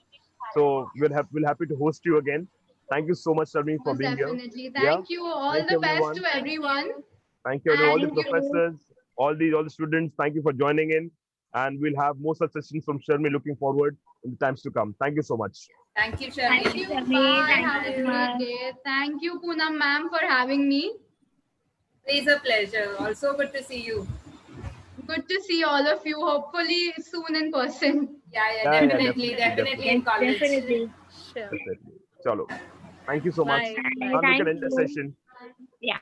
So we'll happy to host you again. Thank you so much, Sarmi, for Most being here. definitely. Yeah. Thank you. All Thank the you, best to everyone. Thank everyone. you. Thank you, everyone. All the And professors, all the students. Thank you for joining in, and we'll have more such sessions from Sharmi. Looking forward in the times to come. Thank you so much. Thank you, Thank thank Sharmi. you, you. Sharmi. Bye. Thank Have you a so great much. day. Thank you, Poonam ma'am, for having me. It's a pleasure. Also good to see you. Good to see all of you. Hopefully soon in person. Yeah, Yeah, yeah, definitely, definitely, definitely definitely, in Yes, college. definitely. Sure. definitely. Chalo. Thank you so much. Bye. Bye. Now we can Thank end the you. session. Yeah.